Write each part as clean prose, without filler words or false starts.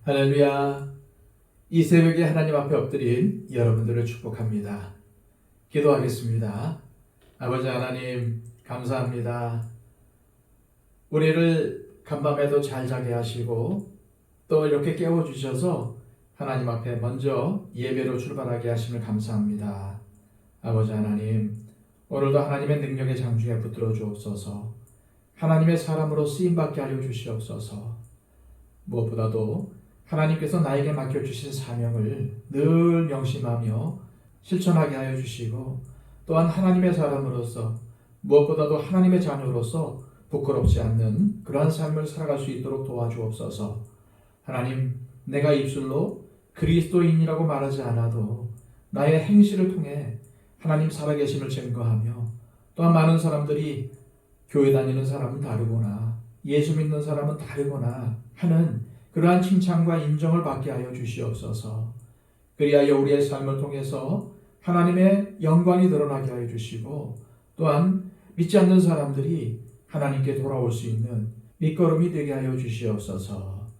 할렐루야. 이 새벽에 하나님 앞에 엎드린 여러분들을 축복합니다. 기도하겠습니다. 아버지 하나님, 감사합니다. 우리를 간밤에도 잘 자게 하시고 또 이렇게 깨워주셔서 하나님 앞에 먼저 예배로 출발하게 하심을 감사합니다. 아버지 하나님, 오늘도 하나님의 능력의 장중에 붙들어 주옵소서. 하나님의 사람으로 쓰임받게 하려 주시옵소서. 무엇보다도 하나님께서 나에게 맡겨주신 사명을 늘 명심하며 실천하게 하여 주시고, 또한 하나님의 사람으로서 무엇보다도 하나님의 자녀로서 부끄럽지 않는 그러한 삶을 살아갈 수 있도록 도와주옵소서. 하나님, 내가 입술로 그리스도인이라고 말하지 않아도 나의 행실을 통해 하나님 살아계심을 증거하며, 또한 많은 사람들이 교회 다니는 사람은 다르거나 예수 믿는 사람은 다르거나 하는 그러한 칭찬과 인정을 받게 하여 주시옵소서. 그리하여 우리의 삶을 통해서 하나님의 영광이 드러나게 하여 주시고, 또한 믿지 않는 사람들이 하나님께 돌아올 수 있는 밑거름이 되게 하여 주시옵소서.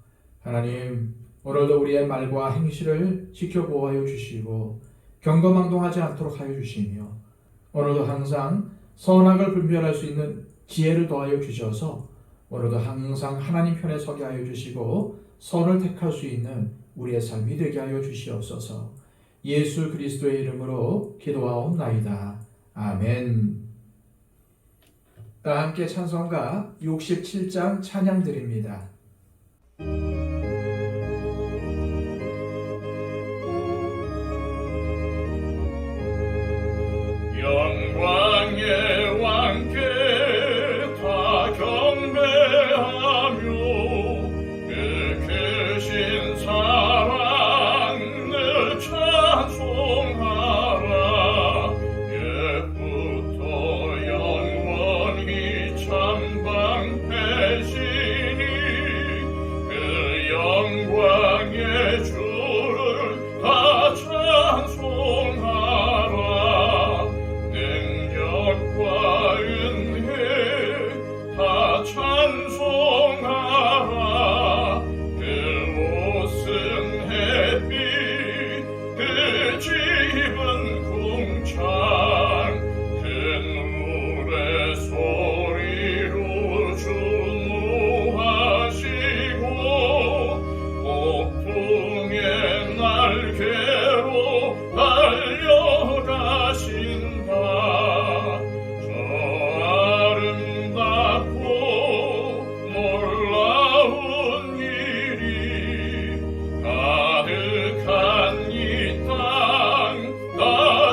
하나님, 오늘도 우리의 말과 행실을 지켜보호하여 주시고 경거망동하지 않도록 하여 주시며, 오늘도 항상 선악을 분별할 수 있는 지혜를 더하여 주셔서 오늘도 항상 하나님 편에 서게 하여 주시고 선을 택할 수 있는 우리의 삶이 되게 하여 주시옵소서. 예수 그리스도의 이름으로 기도하옵나이다. 아멘. 다 함께 찬송가 67장 찬양 드립니다. 영광의 왕께 다 경배하며 그 크신 사랑을 찬송하라. 옛부터 영원히 참방패시니 그 영광의 주를 다 찬송하라. 능력과 은혜 다 찬송하라. 그 옷은 햇빛, 그 집은 궁창, 큰 물의 소리로 주무하시고 폭풍의 날개로 달려가신다. 저 아름답고 놀라운 일이 가득한 이 땅 다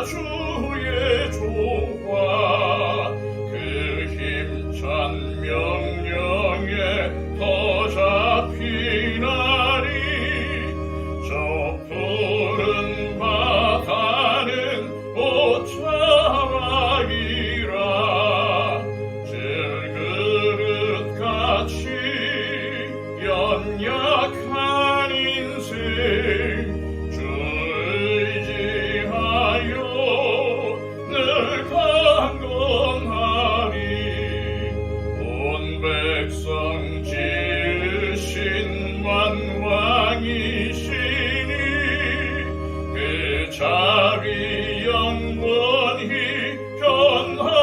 주의 조화. 그 힘찬 명령에 더 잡히나니 저 푸른 바다는 옷자락이라. 질그릇같이 연약한 인생 주 의지하여 늘 강건하리. 온 백성 지으신 만왕이시니 그 자비 영원히 변함없소라.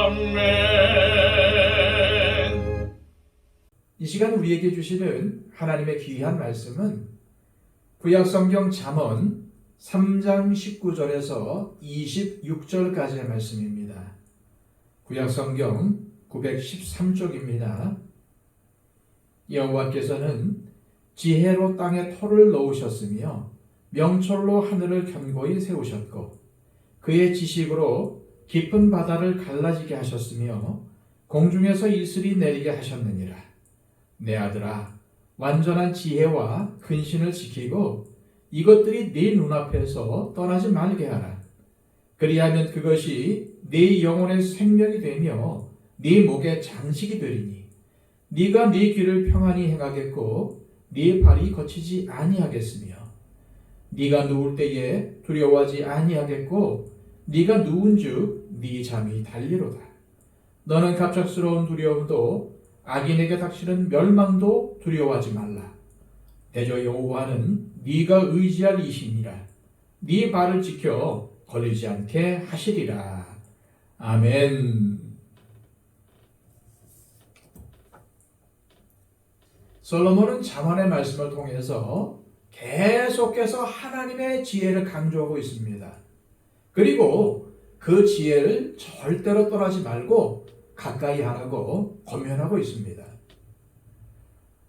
아멘. 이 시간 우리에게 주시는 하나님의 귀한 말씀은 구약성경 잠언 3장 19절에서 26절까지의 말씀입니다. 구약성경 913쪽입니다. 여호와께서는 지혜로 땅에 터를 넣으셨으며 명철로 하늘을 견고히 세우셨고 그의 지식으로 깊은 바다를 갈라지게 하셨으며 공중에서 이슬이 내리게 하셨느니라. 내 아들아, 완전한 지혜와 근신을 지키고 이것들이 네 눈앞에서 떠나지 말게 하라. 그리하면 그것이 네 영혼의 생명이 되며 네 목의 장식이 되리니 네가 네 길을 평안히 행하겠고 네 발이 거치지 아니하겠으며 네가 누울 때에 두려워하지 아니하겠고 네가 누운즉 네 잠이 달리로다. 너는 갑작스러운 두려움도 악인에게 닥치는 멸망도 두려워하지 말라. 대저 여호와는 네가 의지할 이시니라. 네 발을 지켜 걸리지 않게 하시리라. 아멘. 솔로몬은 잠언의 말씀을 통해서 계속해서 하나님의 지혜를 강조하고 있습니다. 그리고 그 지혜를 절대로 떠나지 말고 가까이 하라고 권면하고 있습니다.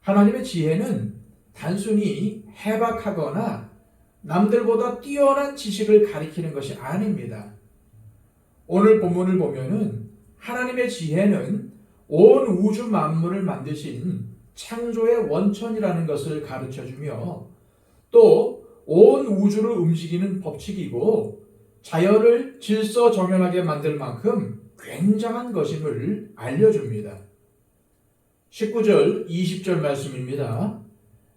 하나님의 지혜는 단순히 해박하거나 남들보다 뛰어난 지식을 가리키는 것이 아닙니다. 오늘 본문을 보면은 하나님의 지혜는 온 우주 만물을 만드신 창조의 원천이라는 것을 가르쳐주며 또 온 우주를 움직이는 법칙이고 자연을 질서정연하게 만들 만큼 굉장한 것임을 알려줍니다. 19절, 20절 말씀입니다.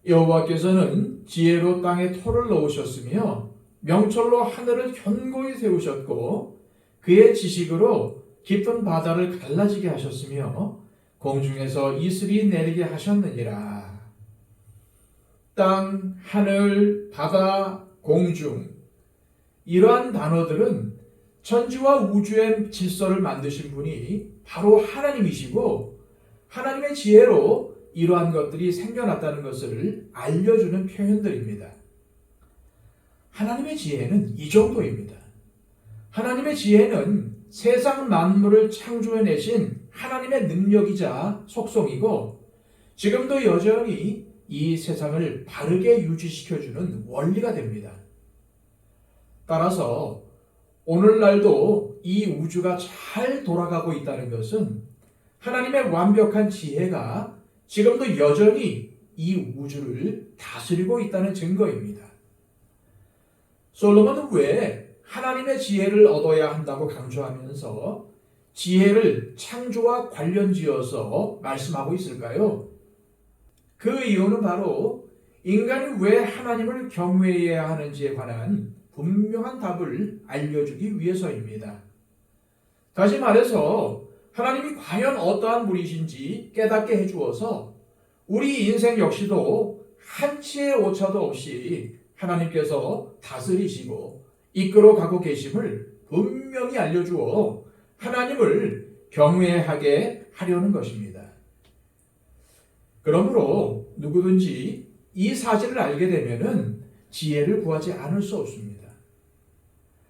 여호와께서는 지혜로 땅에 토를 넣으셨으며 명철로 하늘을 견고히 세우셨고 그의 지식으로 깊은 바다를 갈라지게 하셨으며 공중에서 이슬이 내리게 하셨느니라. 땅, 하늘, 바다, 공중 이러한 단어들은 천지와 우주의 질서를 만드신 분이 바로 하나님이시고 하나님의 지혜로 이러한 것들이 생겨났다는 것을 알려주는 표현들입니다. 하나님의 지혜는 이 정도입니다. 하나님의 지혜는 세상 만물을 창조해내신 하나님의 능력이자 속성이고 지금도 여전히 이 세상을 바르게 유지시켜주는 원리가 됩니다. 따라서 오늘날도 이 우주가 잘 돌아가고 있다는 것은 하나님의 완벽한 지혜가 지금도 여전히 이 우주를 다스리고 있다는 증거입니다. 솔로몬은 왜 하나님의 지혜를 얻어야 한다고 강조하면서 지혜를 창조와 관련지어서 말씀하고 있을까요? 그 이유는 바로 인간이 왜 하나님을 경외해야 하는지에 관한 분명한 답을 알려주기 위해서입니다. 다시 말해서 하나님이 과연 어떠한 분이신지 깨닫게 해주어서 우리 인생 역시도 한치의 오차도 없이 하나님께서 다스리시고 이끌어가고 계심을 분명히 알려주어 하나님을 경외하게 하려는 것입니다. 그러므로 누구든지 이 사실을 알게 되면은 지혜를 구하지 않을 수 없습니다.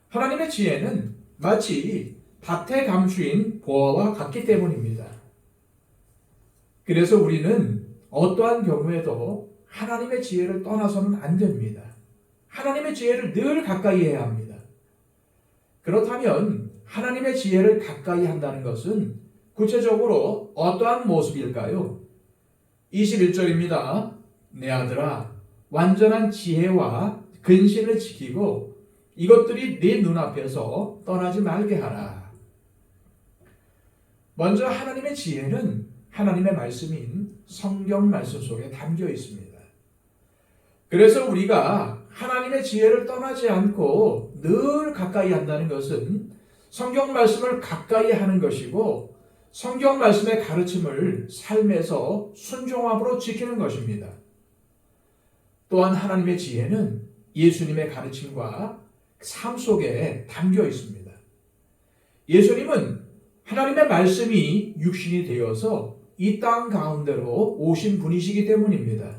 하나님의 지혜는 마치 밭에 감추인 보화와 같기 때문입니다. 그래서 우리는 어떠한 경우에도 하나님의 지혜를 떠나서는 안 됩니다. 하나님의 지혜를 늘 가까이 해야 합니다. 그렇다면 하나님의 지혜를 가까이 한다는 것은 구체적으로 어떠한 모습일까요? 21절입니다. 내 아들아, 완전한 지혜와 근신을 지키고 이것들이 네 눈앞에서 떠나지 말게 하라. 먼저 하나님의 지혜는 하나님의 말씀인 성경 말씀 속에 담겨 있습니다. 그래서 우리가 하나님의 지혜를 떠나지 않고 늘 가까이 한다는 것은 성경 말씀을 가까이 하는 것이고 성경 말씀의 가르침을 삶에서 순종함으로 지키는 것입니다. 또한 하나님의 지혜는 예수님의 가르침과 삶 속에 담겨 있습니다. 예수님은 하나님의 말씀이 육신이 되어서 이 땅 가운데로 오신 분이시기 때문입니다.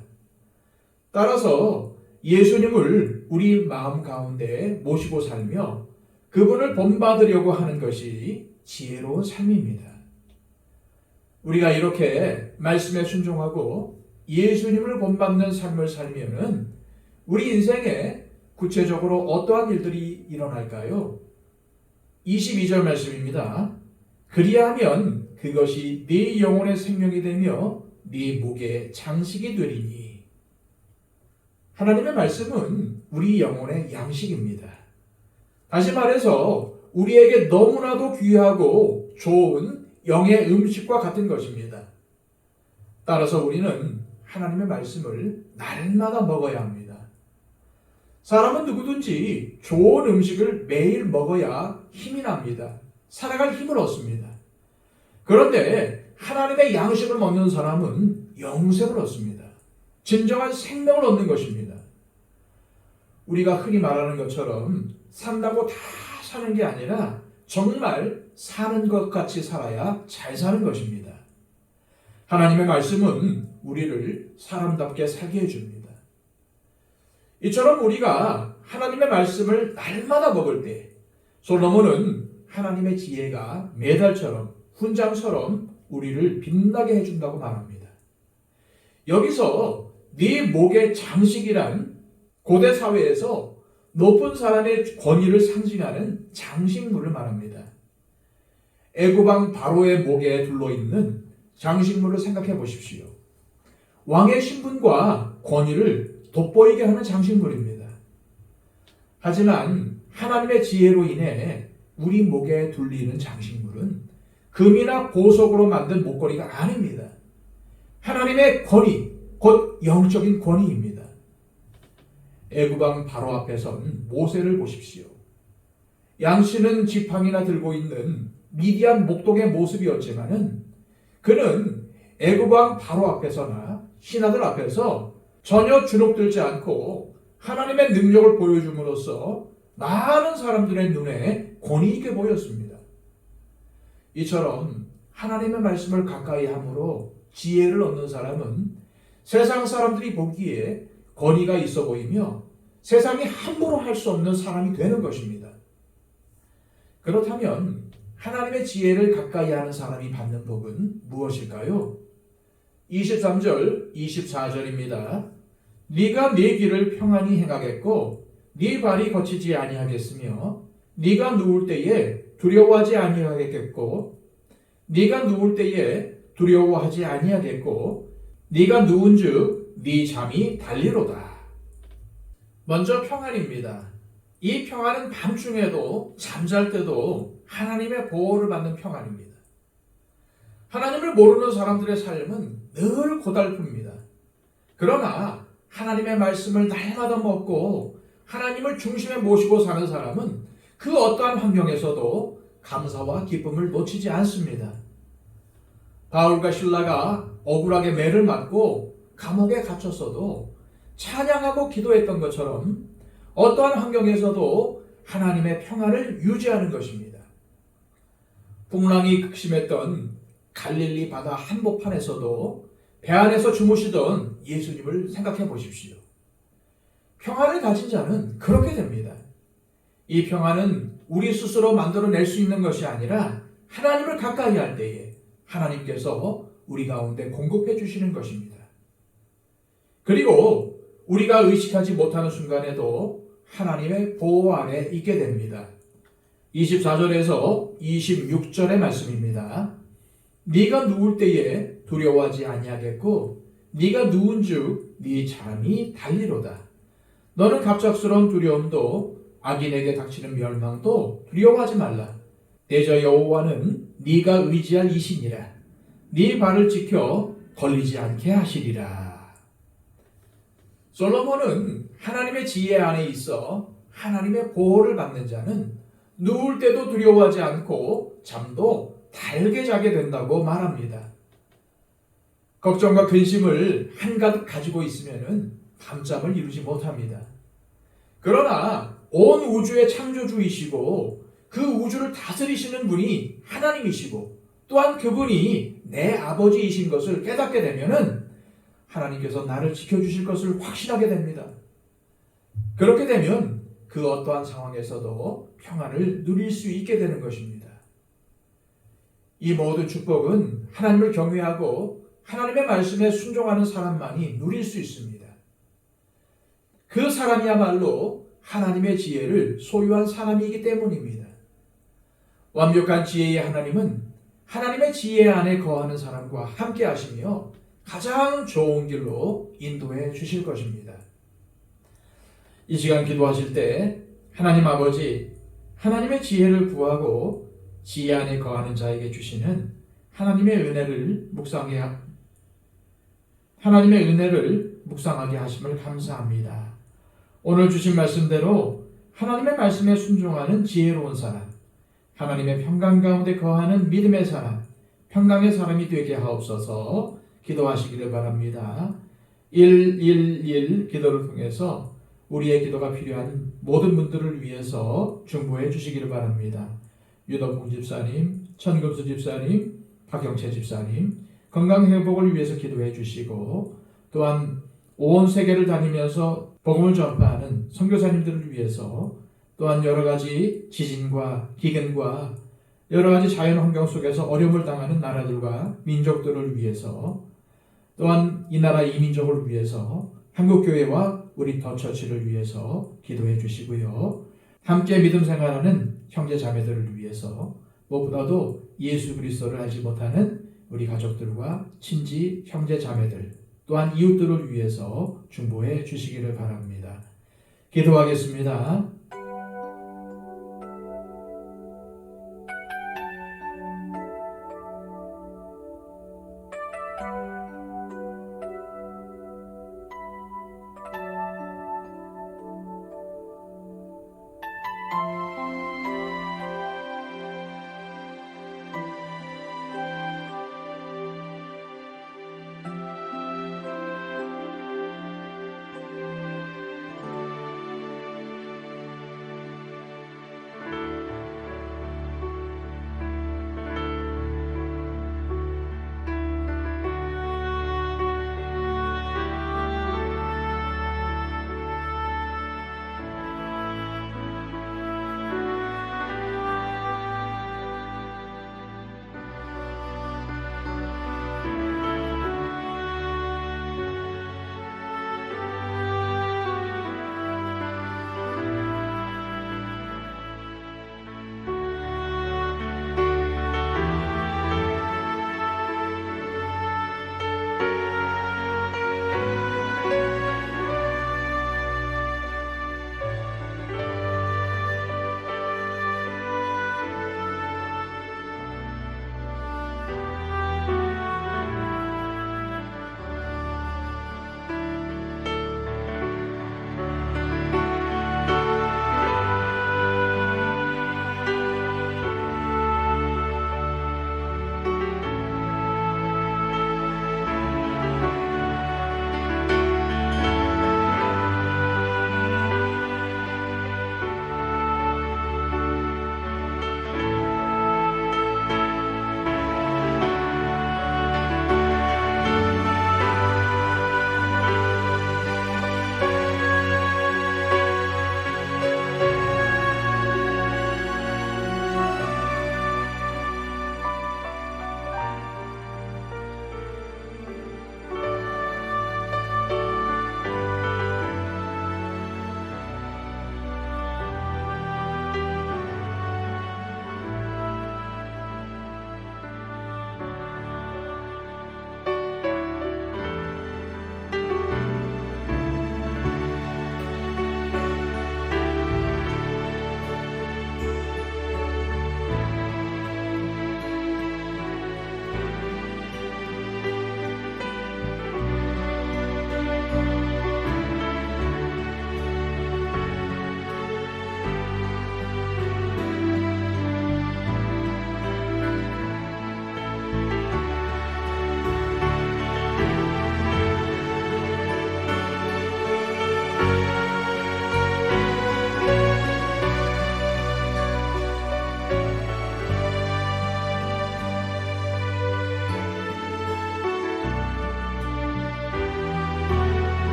따라서 예수님을 우리 마음 가운데 모시고 살며 그분을 본받으려고 하는 것이 지혜로운 삶입니다. 우리가 이렇게 말씀에 순종하고 예수님을 본받는 삶을 살면은 우리 인생에 구체적으로 어떠한 일들이 일어날까요? 22절 말씀입니다. 그리하면 그것이 네 영혼의 생명이 되며 네 목의 장식이 되리니. 하나님의 말씀은 우리 영혼의 양식입니다. 다시 말해서 우리에게 너무나도 귀하고 좋은 영의 음식과 같은 것입니다. 따라서 우리는 하나님의 말씀을 날마다 먹어야 합니다. 사람은 누구든지 좋은 음식을 매일 먹어야 힘이 납니다. 살아갈 힘을 얻습니다. 그런데 하나님의 양식을 먹는 사람은 영생을 얻습니다. 진정한 생명을 얻는 것입니다. 우리가 흔히 말하는 것처럼 산다고 다 사는 게 아니라 정말 사는 것 같이 살아야 잘 사는 것입니다. 하나님의 말씀은 우리를 사람답게 살게 해줍니다. 이처럼 우리가 하나님의 말씀을 날마다 먹을 때 솔로몬은 하나님의 지혜가 메달처럼 훈장처럼 우리를 빛나게 해준다고 말합니다. 여기서 네 목의 장식이란 고대 사회에서 높은 사람의 권위를 상징하는 장식물을 말합니다. 애굽왕 바로의 목에 둘러있는 장식물을 생각해 보십시오. 왕의 신분과 권위를 돋보이게 하는 장식물입니다. 하지만 하나님의 지혜로 인해 우리 목에 둘리는 장식물은 금이나 보석으로 만든 목걸이가 아닙니다. 하나님의 권위, 곧 영적인 권위입니다. 애굽왕 바로 앞에 선 모세를 보십시오. 양씨는 지팡이나 들고 있는 미디안 목동의 모습이었지만은 그는 애굽왕 바로 앞에서나 신하들 앞에서 전혀 주눅들지 않고 하나님의 능력을 보여줌으로써 많은 사람들의 눈에 권위 있게 보였습니다. 이처럼 하나님의 말씀을 가까이 함으로 지혜를 얻는 사람은 세상 사람들이 보기에 권위가 있어 보이며 세상이 함부로 할 수 없는 사람이 되는 것입니다. 그렇다면 하나님의 지혜를 가까이 하는 사람이 받는 복은 무엇일까요? 23절, 24절입니다. 네가 네 길을 평안히 행하겠고 네 발이 거치지 아니하겠으며 네가 누울 때에 두려워하지 아니하겠고 네가 누울 때에 두려워하지 아니하겠고 네가 누운즉 네 잠이 달리로다. 먼저 평안입니다. 이 평안은 밤중에도 잠잘 때도 하나님의 보호를 받는 평안입니다. 하나님을 모르는 사람들의 삶은 늘 고달픕니다. 그러나 하나님의 말씀을 날마다 먹고 하나님을 중심에 모시고 사는 사람은 그 어떠한 환경에서도 감사와 기쁨을 놓치지 않습니다. 바울과 실라가 억울하게 매를 맞고 감옥에 갇혔어도 찬양하고 기도했던 것처럼 어떠한 환경에서도 하나님의 평안을 유지하는 것입니다. 풍랑이 극심했던 갈릴리 바다 한복판에서도 배 안에서 주무시던 예수님을 생각해 보십시오. 평안을 가진 자는 그렇게 됩니다. 이 평안은 우리 스스로 만들어낼 수 있는 것이 아니라 하나님을 가까이 할 때에 하나님께서 우리 가운데 공급해 주시는 것입니다. 그리고 우리가 의식하지 못하는 순간에도 하나님의 보호 아래 있게 됩니다. 24절에서 26절의 말씀입니다. 네가 누울 때에 두려워하지 아니하겠고 네가 누운즉 네 잠이 달리로다. 너는 갑작스러운 두려움도 악인에게 닥치는 멸망도 두려워하지 말라. 대저 여호와는 네가 의지할 이시니라. 네 발을 지켜 걸리지 않게 하시리라. 솔로몬은 하나님의 지혜 안에 있어 하나님의 보호를 받는 자는 누울 때도 두려워하지 않고 잠도 달게 자게 된다고 말합니다. 걱정과 근심을 한가득 가지고 있으면 밤잠을 이루지 못합니다. 그러나 온 우주의 창조주이시고 그 우주를 다스리시는 분이 하나님이시고 또한 그분이 내 아버지이신 것을 깨닫게 되면은 하나님께서 나를 지켜주실 것을 확신하게 됩니다. 그렇게 되면 그 어떠한 상황에서도 평안을 누릴 수 있게 되는 것입니다. 이 모든 축복은 하나님을 경외하고 하나님의 말씀에 순종하는 사람만이 누릴 수 있습니다. 그 사람이야말로 하나님의 지혜를 소유한 사람이기 때문입니다. 완벽한 지혜의 하나님은 하나님의 지혜 안에 거하는 사람과 함께 하시며 가장 좋은 길로 인도해 주실 것입니다. 이 시간 기도하실 때 하나님 아버지, 하나님의 지혜를 구하고 지혜 안에 거하는 자에게 주시는 하나님의 은혜를 묵상하게 하심을 감사합니다. 오늘 주신 말씀대로 하나님의 말씀에 순종하는 지혜로운 사람, 하나님의 평강 가운데 거하는 믿음의 사람, 평강의 사람이 되게 하옵소서 기도하시기를 바랍니다. 111 기도를 통해서 우리의 기도가 필요한 모든 분들을 위해서 중보해 주시기를 바랍니다. 유덕봉 집사님, 천금수 집사님, 박영채 집사님 건강 회복을 위해서 기도해 주시고 또한 온 세계를 다니면서 복음을 전파하는 선교사님들을 위해서 또한 여러 가지 지진과 기근과 여러 가지 자연 환경 속에서 어려움을 당하는 나라들과 민족들을 위해서 또한 이 나라 이민족을 위해서 한국교회와 우리 더처치를 위해서 기도해 주시고요. 함께 믿음 생활하는 형제 자매들을 위해서 무엇보다도 예수 그리스도를 알지 못하는 우리 가족들과 친지 형제 자매들 또한 이웃들을 위해서 중보해 주시기를 바랍니다. 기도하겠습니다.